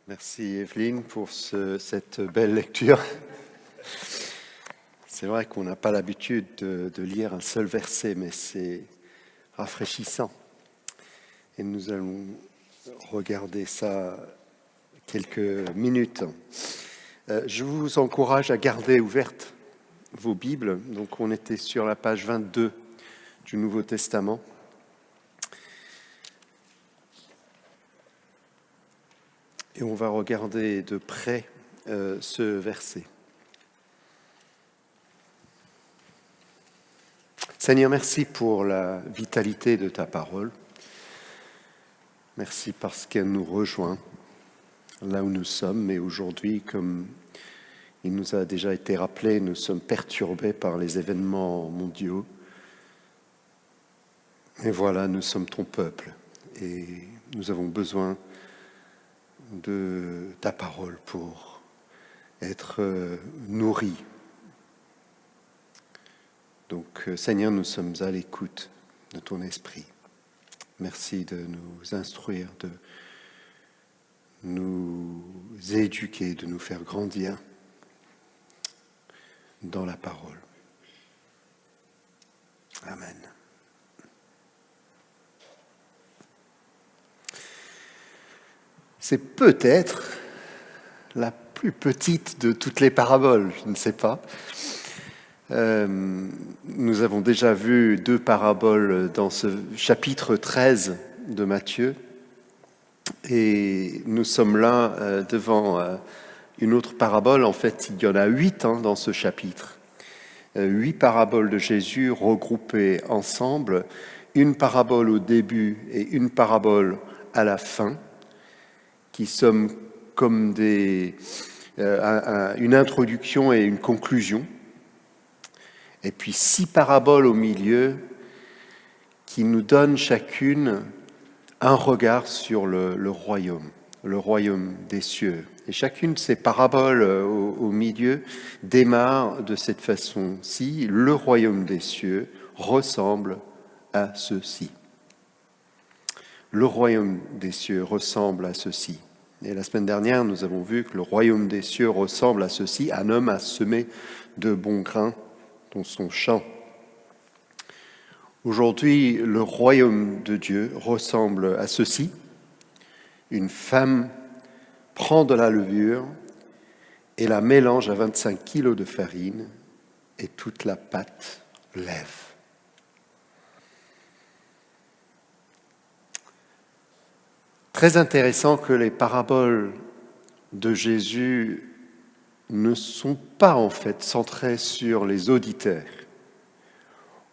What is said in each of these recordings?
Merci Evelyne pour cette belle lecture. C'est vrai qu'on n'a pas l'habitude de lire un seul verset, mais c'est rafraîchissant. Et nous allons regarder ça quelques minutes. Je vous encourage à garder ouvertes vos Bibles. Donc on était sur la page 22 du Nouveau Testament. Et on va regarder de près ce verset. Seigneur, merci pour la vitalité de ta parole. Merci parce qu'elle nous rejoint là où nous sommes. Mais aujourd'hui, comme il nous a déjà été rappelé, nous sommes perturbés par les événements mondiaux. Et voilà, nous sommes ton peuple et nous avons besoin de ta parole pour être nourris. Donc, Seigneur, nous sommes à l'écoute de ton esprit. Merci de nous instruire, de nous éduquer, de nous faire grandir dans la parole. Amen. C'est peut-être la plus petite de toutes les paraboles, je ne sais pas. Nous avons déjà vu 2 paraboles dans ce chapitre 13 de Matthieu. Et nous sommes là devant une autre parabole. En fait, il y en a 8 dans ce chapitre. 8 paraboles de Jésus regroupées ensemble. Une parabole au début et une parabole à la fin, qui sont comme une introduction et une conclusion. Et puis 6 paraboles au milieu qui nous donnent chacune un regard sur le royaume des cieux. Et chacune de ces paraboles au milieu démarre de cette façon-ci. Le royaume des cieux ressemble à ceci. Le royaume des cieux ressemble à ceci. Et la semaine dernière, nous avons vu que le royaume des cieux ressemble à ceci. Un homme a semé de bons grains dans son champ. Aujourd'hui, le royaume de Dieu ressemble à ceci. Une femme prend de la levure et la mélange à 25 kilos de farine et toute la pâte lève. Très intéressant que les paraboles de Jésus ne sont pas en fait centrées sur les auditeurs.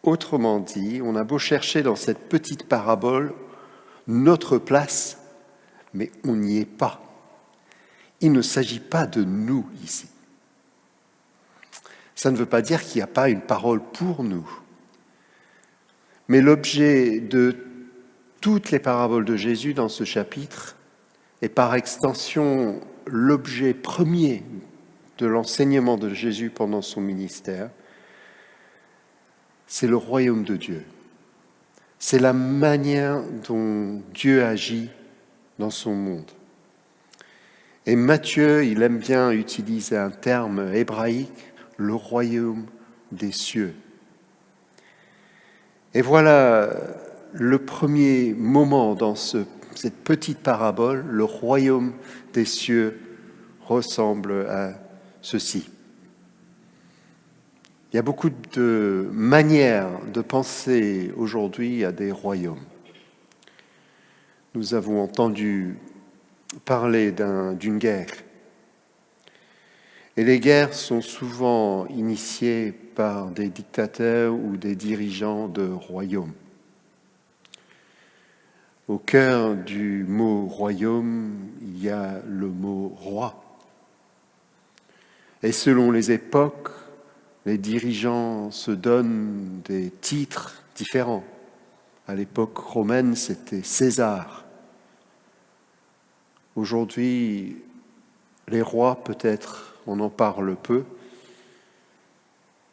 Autrement dit, on a beau chercher dans cette petite parabole notre place, mais on n'y est pas. Il ne s'agit pas de nous ici. Ça ne veut pas dire qu'il n'y a pas une parole pour nous. Mais l'objet de toutes les paraboles de Jésus dans ce chapitre est par extension l'objet premier de l'enseignement de Jésus pendant son ministère. C'est le royaume de Dieu. C'est la manière dont Dieu agit dans son monde. Et Matthieu, il aime bien utiliser un terme hébraïque, le royaume des cieux. Et voilà le premier moment dans cette petite parabole, le royaume des cieux ressemble à ceci. Il y a beaucoup de manières de penser aujourd'hui à des royaumes. Nous avons entendu parler d'une guerre. Et les guerres sont souvent initiées par des dictateurs ou des dirigeants de royaumes. Au cœur du mot royaume, il y a le mot roi. Et selon les époques, les dirigeants se donnent des titres différents. À l'époque romaine, c'était César. Aujourd'hui, les rois, peut-être, on en parle peu,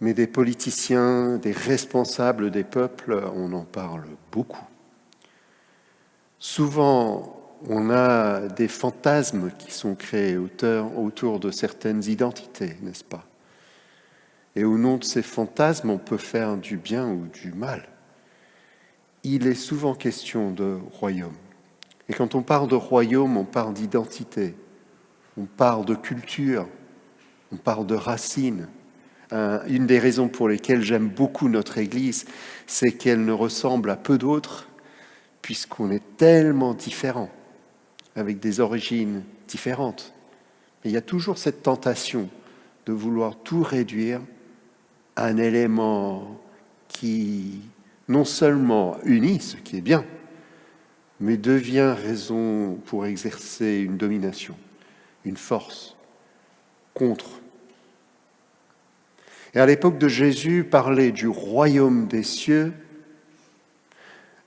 mais des politiciens, des responsables des peuples, on en parle beaucoup. Souvent, on a des fantasmes qui sont créés autour de certaines identités, n'est-ce pas? Et au nom de ces fantasmes, on peut faire du bien ou du mal. Il est souvent question de royaume. Et quand on parle de royaume, on parle d'identité, on parle de culture, on parle de racines. Une des raisons pour lesquelles j'aime beaucoup notre Église, c'est qu'elle ne ressemble à peu d'autres, puisqu'on est tellement différents, avec des origines différentes. Mais il y a toujours cette tentation de vouloir tout réduire à un élément qui non seulement unit, ce qui est bien, mais devient raison pour exercer une domination, une force contre. Et à l'époque de Jésus, parler du royaume des cieux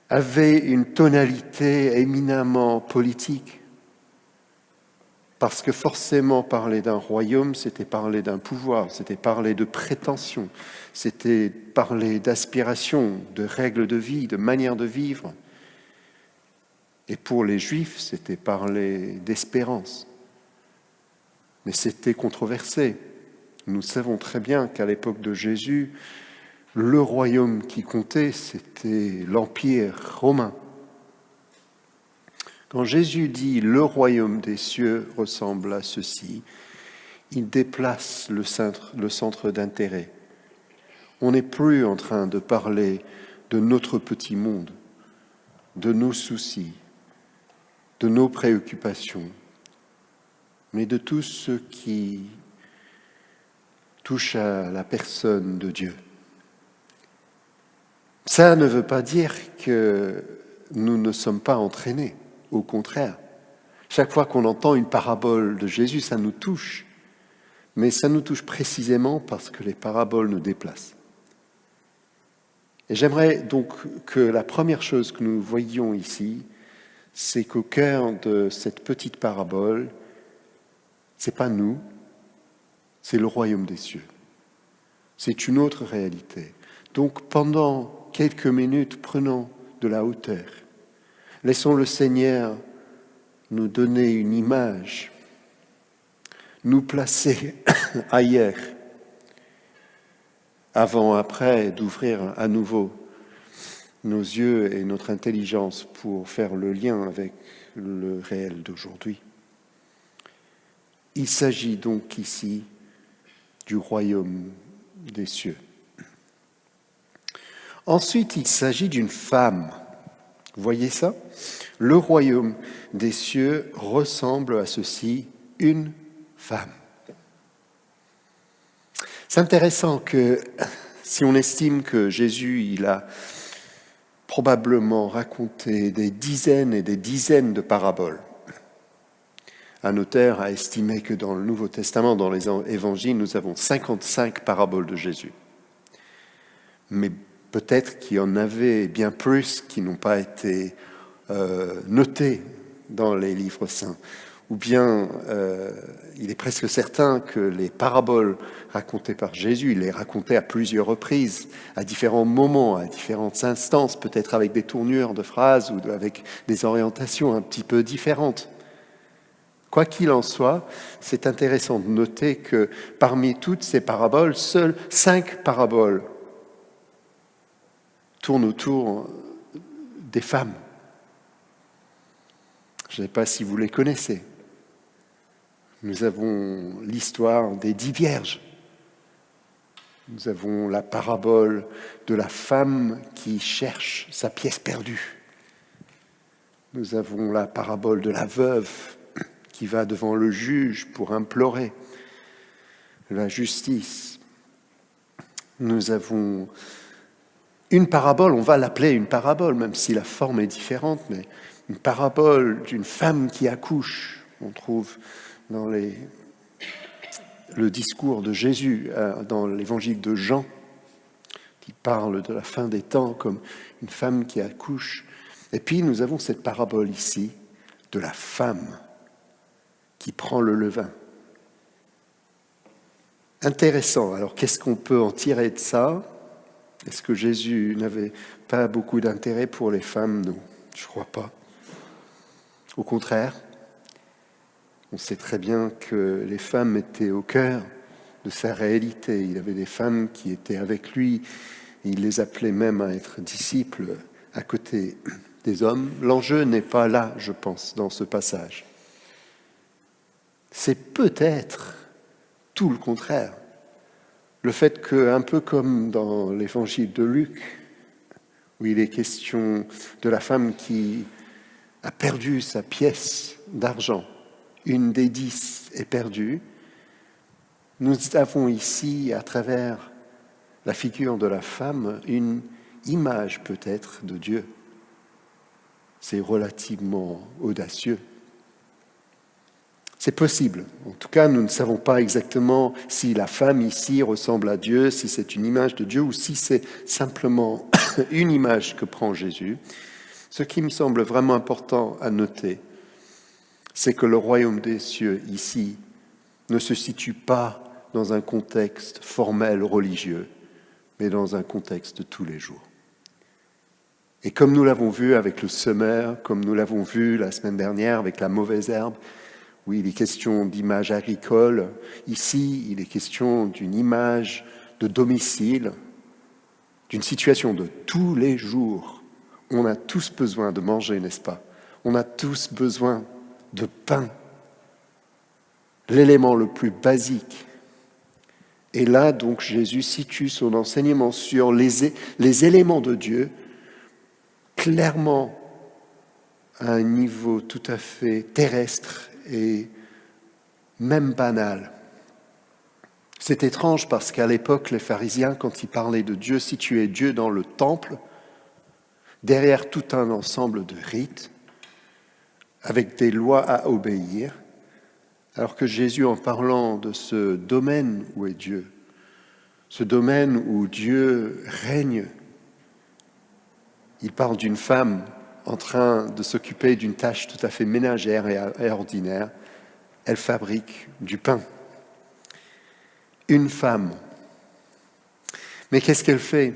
avait une tonalité éminemment politique. Parce que forcément, parler d'un royaume, c'était parler d'un pouvoir, c'était parler de prétention, c'était parler d'aspiration, de règles de vie, de manière de vivre. Et pour les Juifs, c'était parler d'espérance. Mais c'était controversé. Nous savons très bien qu'à l'époque de Jésus, le royaume qui comptait, c'était l'Empire romain. Quand Jésus dit « le royaume des cieux ressemble à ceci », il déplace le centre d'intérêt. On n'est plus en train de parler de notre petit monde, de nos soucis, de nos préoccupations, mais de tout ce qui touche à la personne de Dieu. Ça ne veut pas dire que nous ne sommes pas entraînés. Au contraire, chaque fois qu'on entend une parabole de Jésus, ça nous touche. Mais ça nous touche précisément parce que les paraboles nous déplacent. Et j'aimerais donc que la première chose que nous voyions ici, c'est qu'au cœur de cette petite parabole, c'est pas nous, c'est le royaume des cieux. C'est une autre réalité. Donc pendant quelques minutes, prenons de la hauteur. Laissons le Seigneur nous donner une image, nous placer ailleurs, avant, après, d'ouvrir à nouveau nos yeux et notre intelligence pour faire le lien avec le réel d'aujourd'hui. Il s'agit donc ici du royaume des cieux. Ensuite, il s'agit d'une femme. Vous voyez ça? Le royaume des cieux ressemble à ceci, une femme. C'est intéressant que si on estime que Jésus, il a probablement raconté des dizaines et des dizaines de paraboles. Un auteur a estimé que dans le Nouveau Testament, dans les évangiles, nous avons 55 paraboles de Jésus. Mais peut-être qu'il y en avait bien plus qui n'ont pas été notées dans les livres saints. Ou bien, il est presque certain que les paraboles racontées par Jésus, il les racontait à plusieurs reprises, à différents moments, à différentes instances, peut-être avec des tournures de phrases ou avec des orientations un petit peu différentes. Quoi qu'il en soit, c'est intéressant de noter que parmi toutes ces paraboles, seules 5 paraboles tournent autour des femmes. Je ne sais pas si vous les connaissez. Nous avons l'histoire des 10 vierges. Nous avons la parabole de la femme qui cherche sa pièce perdue. Nous avons la parabole de la veuve qui va devant le juge pour implorer la justice. Nous avons une parabole, on va l'appeler une parabole, même si la forme est différente, mais une parabole d'une femme qui accouche. On trouve dans le discours de Jésus, dans l'évangile de Jean, qui parle de la fin des temps comme une femme qui accouche. Et puis nous avons cette parabole ici de la femme qui prend le levain. Intéressant. Alors qu'est-ce qu'on peut en tirer de ça? Est-ce que Jésus n'avait pas beaucoup d'intérêt pour les femmes? Non, je ne crois pas. Au contraire, on sait très bien que les femmes étaient au cœur de sa réalité. Il y avait des femmes qui étaient avec lui. Il les appelait même à être disciples à côté des hommes. L'enjeu n'est pas là, je pense, dans ce passage. C'est peut-être tout le contraire. Le fait que, un peu comme dans l'évangile de Luc, où il est question de la femme qui a perdu sa pièce d'argent, une des 10 est perdue, nous avons ici, à travers la figure de la femme, une image peut-être de Dieu. C'est relativement audacieux. C'est possible. En tout cas, nous ne savons pas exactement si la femme ici ressemble à Dieu, si c'est une image de Dieu ou si c'est simplement une image que prend Jésus. Ce qui me semble vraiment important à noter, c'est que le royaume des cieux ici ne se situe pas dans un contexte formel religieux, mais dans un contexte de tous les jours. Et comme nous l'avons vu avec le semeur, comme nous l'avons vu la semaine dernière avec la mauvaise herbe, oui, il est question d'image agricole. Ici, il est question d'une image de domicile, d'une situation de tous les jours. On a tous besoin de manger, n'est-ce pas? On a tous besoin de pain, l'élément le plus basique. Et là, donc, Jésus situe son enseignement sur les éléments de Dieu, clairement à un niveau tout à fait terrestre et même banal. C'est étrange parce qu'à l'époque, les pharisiens, quand ils parlaient de Dieu, situaient Dieu dans le temple, derrière tout un ensemble de rites, avec des lois à obéir, alors que Jésus, en parlant de ce domaine où est Dieu, ce domaine où Dieu règne, il parle d'une femme en train de s'occuper d'une tâche tout à fait ménagère et ordinaire. Elle fabrique du pain. Une femme. Mais qu'est-ce qu'elle fait?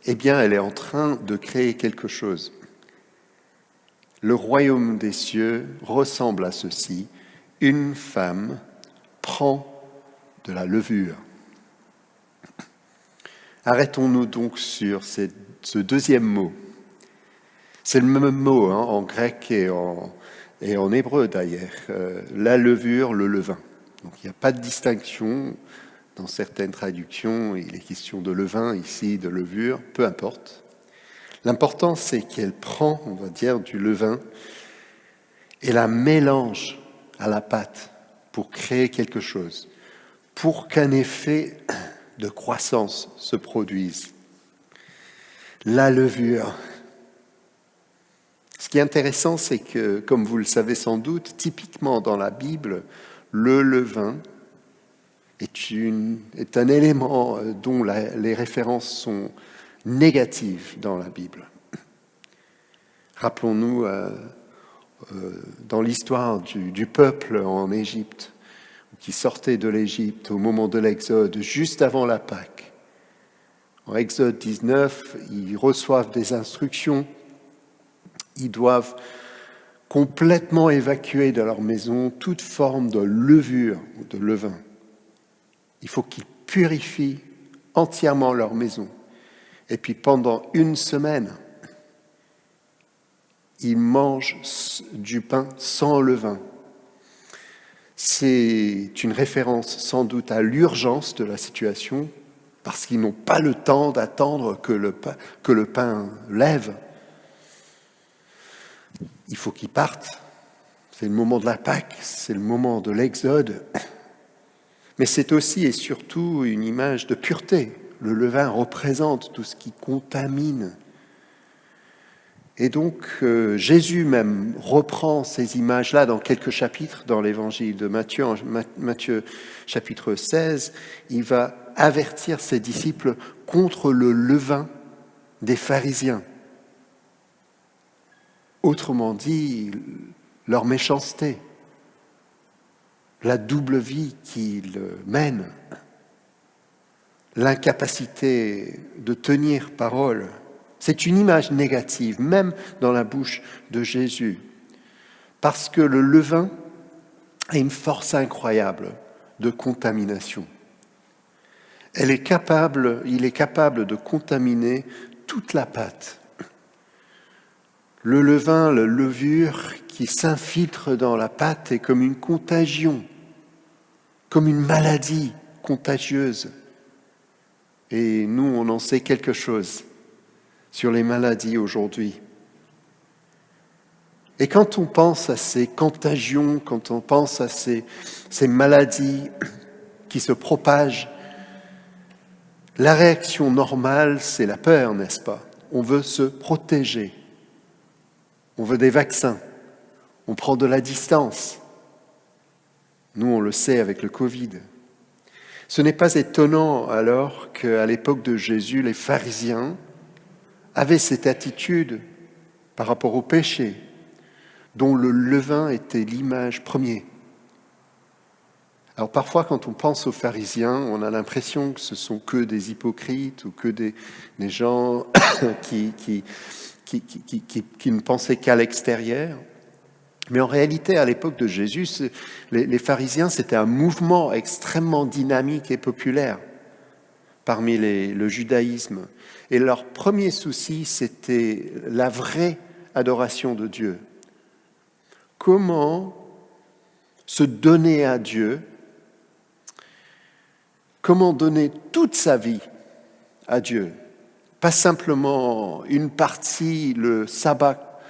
Eh bien, elle est en train de créer quelque chose. Le royaume des cieux ressemble à ceci. Une femme prend de la levure. Arrêtons-nous donc sur ce deuxième mot. C'est le même mot en grec et en hébreu d'ailleurs. La levure, le levain. Donc il n'y a pas de distinction. Dans certaines traductions, il est question de levain, ici de levure, peu importe. L'important, c'est qu'elle prend, on va dire, du levain et la mélange à la pâte pour créer quelque chose, pour qu'un effet de croissance se produise. La levure. Ce qui est intéressant, c'est que, comme vous le savez sans doute, typiquement dans la Bible, le levain est un élément dont les références sont négatives dans la Bible. Rappelons-nous dans l'histoire du peuple en Égypte, qui sortait de l'Égypte au moment de l'Exode, juste avant la Pâque. En Exode 19, ils reçoivent des instructions. Ils doivent complètement évacuer de leur maison toute forme de levure ou de levain. Il faut qu'ils purifient entièrement leur maison. Et puis pendant une semaine, ils mangent du pain sans levain. C'est une référence sans doute à l'urgence de la situation, parce qu'ils n'ont pas le temps d'attendre que le pain lève. Il faut qu'ils partent. C'est le moment de la Pâque, c'est le moment de l'Exode. Mais c'est aussi et surtout une image de pureté. Le levain représente tout ce qui contamine. Et donc, Jésus même reprend ces images-là dans quelques chapitres dans l'évangile de Matthieu. En Matthieu chapitre 16, il va avertir ses disciples contre le levain des pharisiens. Autrement dit, leur méchanceté, la double vie qu'ils mènent, l'incapacité de tenir parole. C'est une image négative, même dans la bouche de Jésus. Parce que le levain a une force incroyable de contamination. Il est capable de contaminer toute la pâte. Le levain, la levure qui s'infiltre dans la pâte est comme une contagion, comme une maladie contagieuse. Et nous, on en sait quelque chose sur les maladies aujourd'hui. Et quand on pense à ces contagions, quand on pense à ces maladies qui se propagent, la réaction normale, c'est la peur, n'est-ce pas? On veut se protéger. On veut des vaccins. On prend de la distance. Nous, on le sait avec le Covid. Ce n'est pas étonnant alors qu'à l'époque de Jésus, les pharisiens avaient cette attitude par rapport au péché, dont le levain était l'image première. Alors parfois, quand on pense aux pharisiens, on a l'impression que ce sont que des hypocrites ou que des gens qui ne pensaient qu'à l'extérieur. Mais en réalité, à l'époque de Jésus, les pharisiens, c'était un mouvement extrêmement dynamique et populaire parmi le judaïsme. Et leur premier souci, c'était la vraie adoration de Dieu. Comment se donner à Dieu? Comment donner toute sa vie à Dieu? Pas simplement une partie, le sabbat,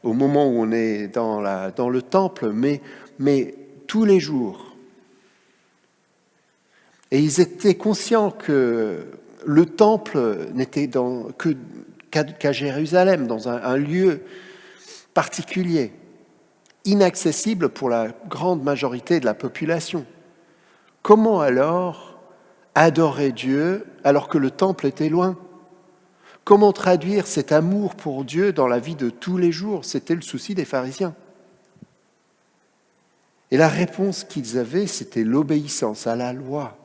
au moment où on est dans le temple, mais tous les jours. Et ils étaient conscients que le temple n'était qu'à Jérusalem, dans un lieu particulier, inaccessible pour la grande majorité de la population. Comment alors adorer Dieu alors que le temple était loin? Comment traduire cet amour pour Dieu dans la vie de tous les jours? C'était le souci des pharisiens. Et la réponse qu'ils avaient, c'était l'obéissance à la loi.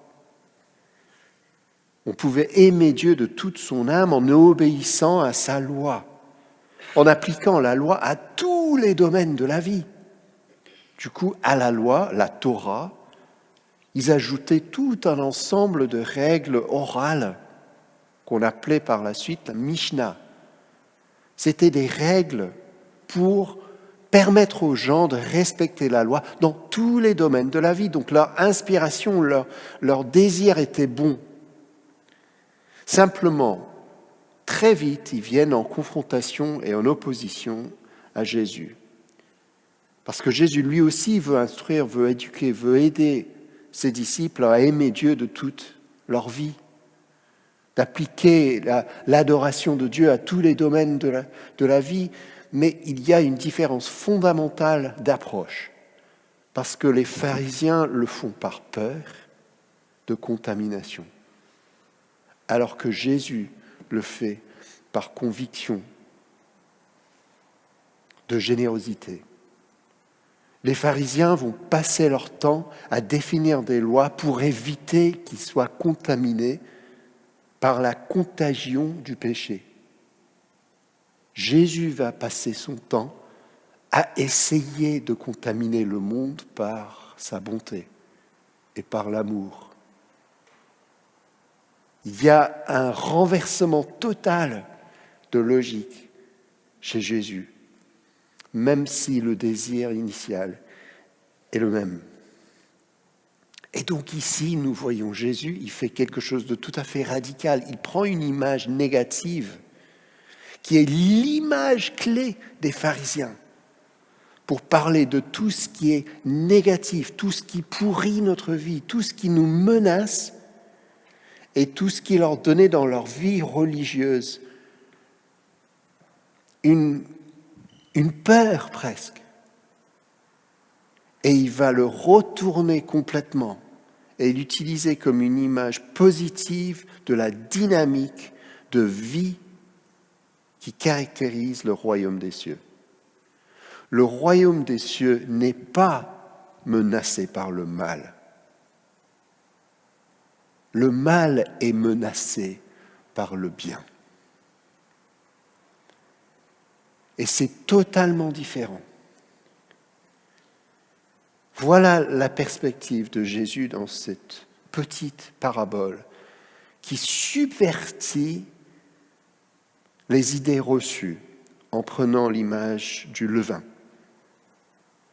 On pouvait aimer Dieu de toute son âme en obéissant à sa loi, en appliquant la loi à tous les domaines de la vie. Du coup, à la loi, la Torah, ils ajoutaient tout un ensemble de règles orales qu'on appelait par la suite la Mishnah. C'était des règles pour permettre aux gens de respecter la loi dans tous les domaines de la vie. Donc leur inspiration, leur désir était bon. Simplement, très vite, ils viennent en confrontation et en opposition à Jésus. Parce que Jésus, lui aussi, veut instruire, veut éduquer, veut aider ses disciples à aimer Dieu de toute leur vie, d'appliquer l'adoration de Dieu à tous les domaines de la vie, mais il y a une différence fondamentale d'approche, parce que les pharisiens le font par peur de contamination, alors que Jésus le fait par conviction de générosité. Les pharisiens vont passer leur temps à définir des lois pour éviter qu'ils soient contaminés par la contagion du péché. Jésus va passer son temps à essayer de contaminer le monde par sa bonté et par l'amour. Il y a un renversement total de logique chez Jésus, même si le désir initial est le même. Et donc ici, nous voyons Jésus, il fait quelque chose de tout à fait radical. Il prend une image négative, qui est l'image clé des pharisiens, pour parler de tout ce qui est négatif, tout ce qui pourrit notre vie, tout ce qui nous menace, et tout ce qui leur donnait dans leur vie religieuse une peur presque. Et il va le retourner complètement et l'utiliser comme une image positive de la dynamique de vie qui caractérise le royaume des cieux. Le royaume des cieux n'est pas menacé par le mal. Le mal est menacé par le bien. Et c'est totalement différent. Voilà la perspective de Jésus dans cette petite parabole qui subvertit les idées reçues en prenant l'image du levain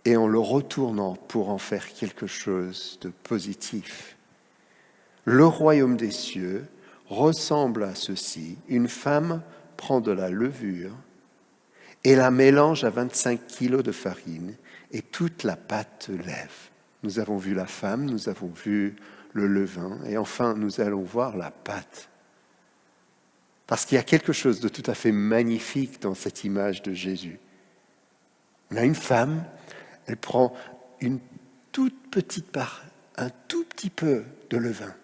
et en le retournant pour en faire quelque chose de positif. Le royaume des cieux ressemble à ceci. Une femme prend de la levure et la mélange à 25 kilos de farine et toute la pâte lève. Nous avons vu la femme, nous avons vu le levain et enfin nous allons voir la pâte. Parce qu'il y a quelque chose de tout à fait magnifique dans cette image de Jésus. On a une femme, elle prend une toute petite part, un tout petit peu de levain,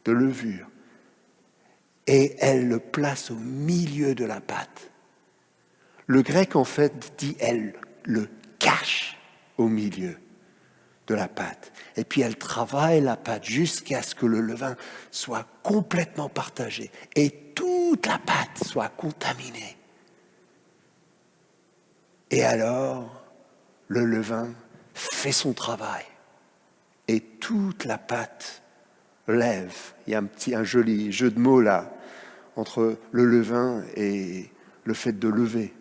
de levure, et elle le place au milieu de la pâte. Le grec, en fait, dit elle le cache au milieu de la pâte. Et puis elle travaille la pâte jusqu'à ce que le levain soit complètement partagé et toute la pâte soit contaminée. Et alors, le levain fait son travail et toute la pâte lève. Il y a un joli jeu de mots là entre le levain et le fait de lever.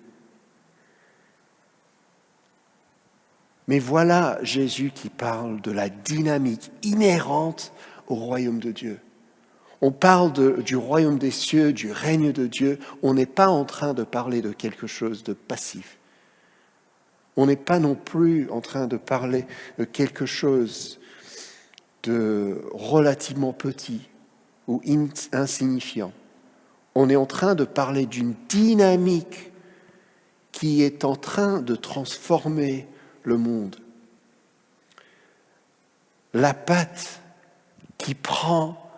Mais voilà Jésus qui parle de la dynamique inhérente au royaume de Dieu. On parle du royaume des cieux, du règne de Dieu. On n'est pas en train de parler de quelque chose de passif. On n'est pas non plus en train de parler de quelque chose de relativement petit ou insignifiant. On est en train de parler d'une dynamique qui est en train de transformer le monde. La pâte qui prend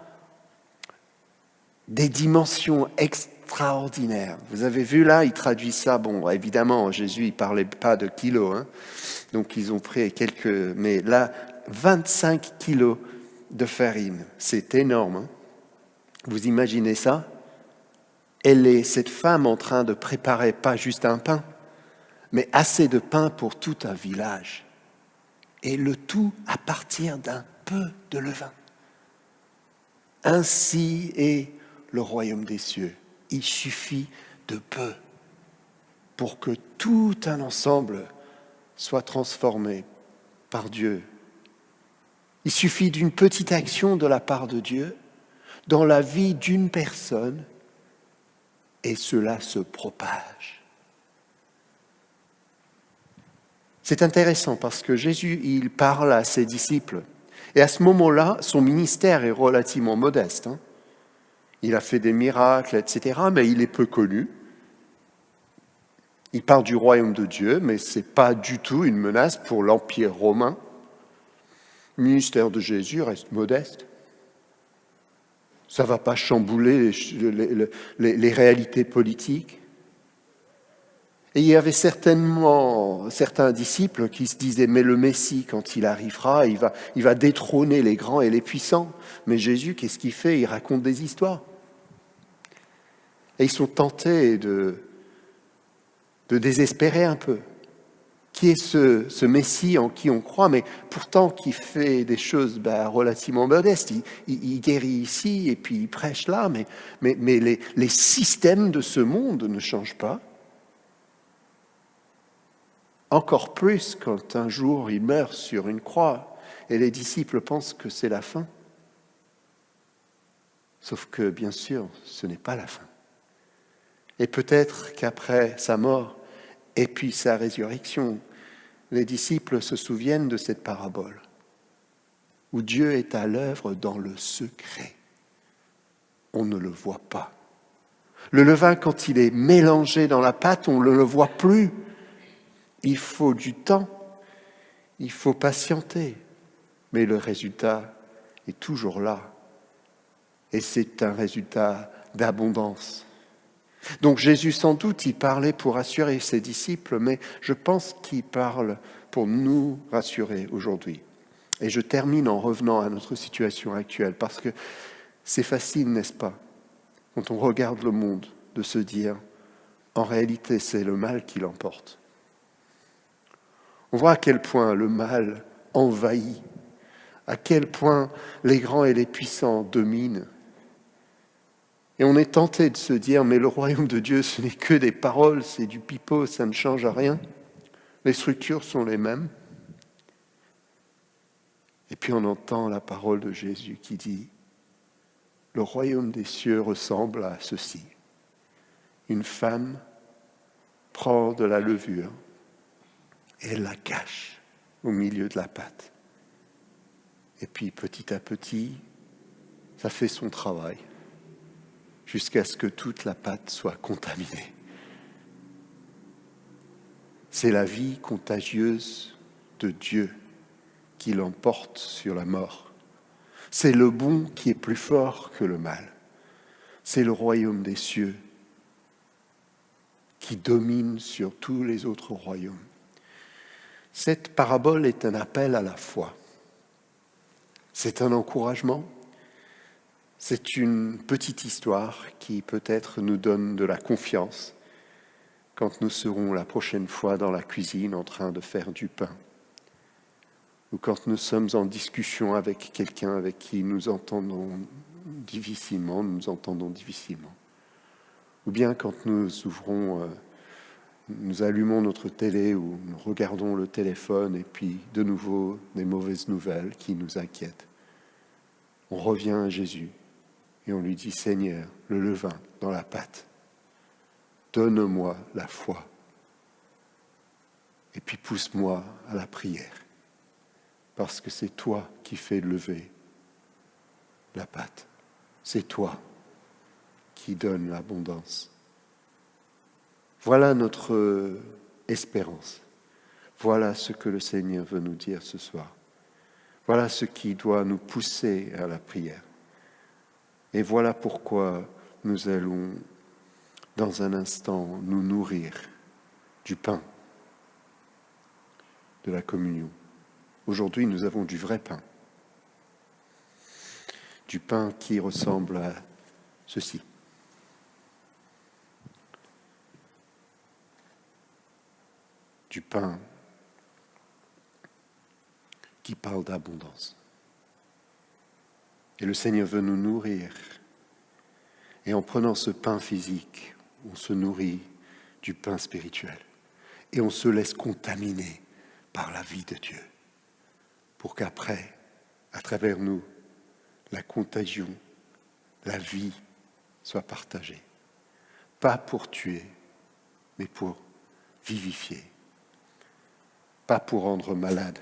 des dimensions extraordinaires. Vous avez vu là, il traduit ça, bon, évidemment, Jésus, il ne parlait pas de kilos, hein, donc ils ont pris mais là, 25 kilos de farine, c'est énorme. Hein. Vous imaginez ça? Cette femme en train de préparer pas juste un pain, mais assez de pain pour tout un village. Et le tout à partir d'un peu de levain. Ainsi est le royaume des cieux. Il suffit de peu pour que tout un ensemble soit transformé par Dieu. Il suffit d'une petite action de la part de Dieu dans la vie d'une personne et cela se propage. C'est intéressant parce que Jésus, il parle à ses disciples. Et à ce moment-là, son ministère est relativement modeste. Hein. Il a fait des miracles, etc., mais il est peu connu. Il parle du royaume de Dieu, mais ce n'est pas du tout une menace pour l'Empire romain. Le ministère de Jésus reste modeste. Ça ne va pas chambouler les réalités politiques. Et il y avait certainement certains disciples qui se disaient « Mais le Messie, quand il arrivera, il va détrôner les grands et les puissants. » Mais Jésus, qu'est-ce qu'il fait? Il raconte des histoires. Et ils sont tentés de désespérer un peu. Qui est ce Messie en qui on croit, mais pourtant qui fait des choses relativement modestes. Il guérit ici et puis il prêche là, mais les systèmes de ce monde ne changent pas. Encore plus quand un jour il meurt sur une croix et les disciples pensent que c'est la fin. Sauf que, bien sûr, ce n'est pas la fin. Et peut-être qu'après sa mort et puis sa résurrection, les disciples se souviennent de cette parabole où Dieu est à l'œuvre dans le secret. On ne le voit pas. Le levain, quand il est mélangé dans la pâte, on ne le voit plus. Il faut du temps, il faut patienter, mais le résultat est toujours là. Et c'est un résultat d'abondance. Donc Jésus, sans doute, il parlait pour rassurer ses disciples, mais je pense qu'il parle pour nous rassurer aujourd'hui. Et je termine en revenant à notre situation actuelle, parce que c'est facile, n'est-ce pas, quand on regarde le monde, de se dire, en réalité, c'est le mal qui l'emporte. On voit à quel point le mal envahit, à quel point les grands et les puissants dominent. Et on est tenté de se dire, mais le royaume de Dieu, ce n'est que des paroles, c'est du pipeau, ça ne change rien. Les structures sont les mêmes. Et puis on entend la parole de Jésus qui dit, le royaume des cieux ressemble à ceci. Une femme prend de la levure et elle la cache au milieu de la pâte. Et puis petit à petit, ça fait son travail jusqu'à ce que toute la pâte soit contaminée. C'est la vie contagieuse de Dieu qui l'emporte sur la mort. C'est le bon qui est plus fort que le mal. C'est le royaume des cieux qui domine sur tous les autres royaumes. Cette parabole est un appel à la foi. C'est un encouragement. C'est une petite histoire qui peut-être nous donne de la confiance quand nous serons la prochaine fois dans la cuisine en train de faire du pain, ou quand nous sommes en discussion avec quelqu'un avec qui nous entendons difficilement, ou bien quand nous nous allumons notre télé ou nous regardons le téléphone et puis de nouveau des mauvaises nouvelles qui nous inquiètent. On revient à Jésus et on lui dit, Seigneur, le levain dans la pâte, donne-moi la foi et puis pousse-moi à la prière parce que c'est toi qui fais lever la pâte. C'est toi qui donne l'abondance. Voilà notre espérance. Voilà ce que le Seigneur veut nous dire ce soir. Voilà ce qui doit nous pousser à la prière. Et voilà pourquoi nous allons, dans un instant, nous nourrir du pain de la communion. Aujourd'hui, nous avons du vrai pain. Du pain qui ressemble à ceci. Du pain qui parle d'abondance. Et le Seigneur veut nous nourrir. Et en prenant ce pain physique, on se nourrit du pain spirituel. Et on se laisse contaminer par la vie de Dieu. Pour qu'après, à travers nous, la contagion, la vie soit partagée. Pas pour tuer, mais pour vivifier. Pas pour rendre malade,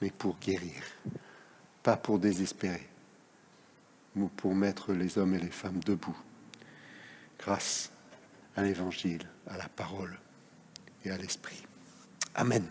mais pour guérir. Pas pour désespérer, mais pour mettre les hommes et les femmes debout, grâce à l'Évangile, à la parole et à l'Esprit. Amen.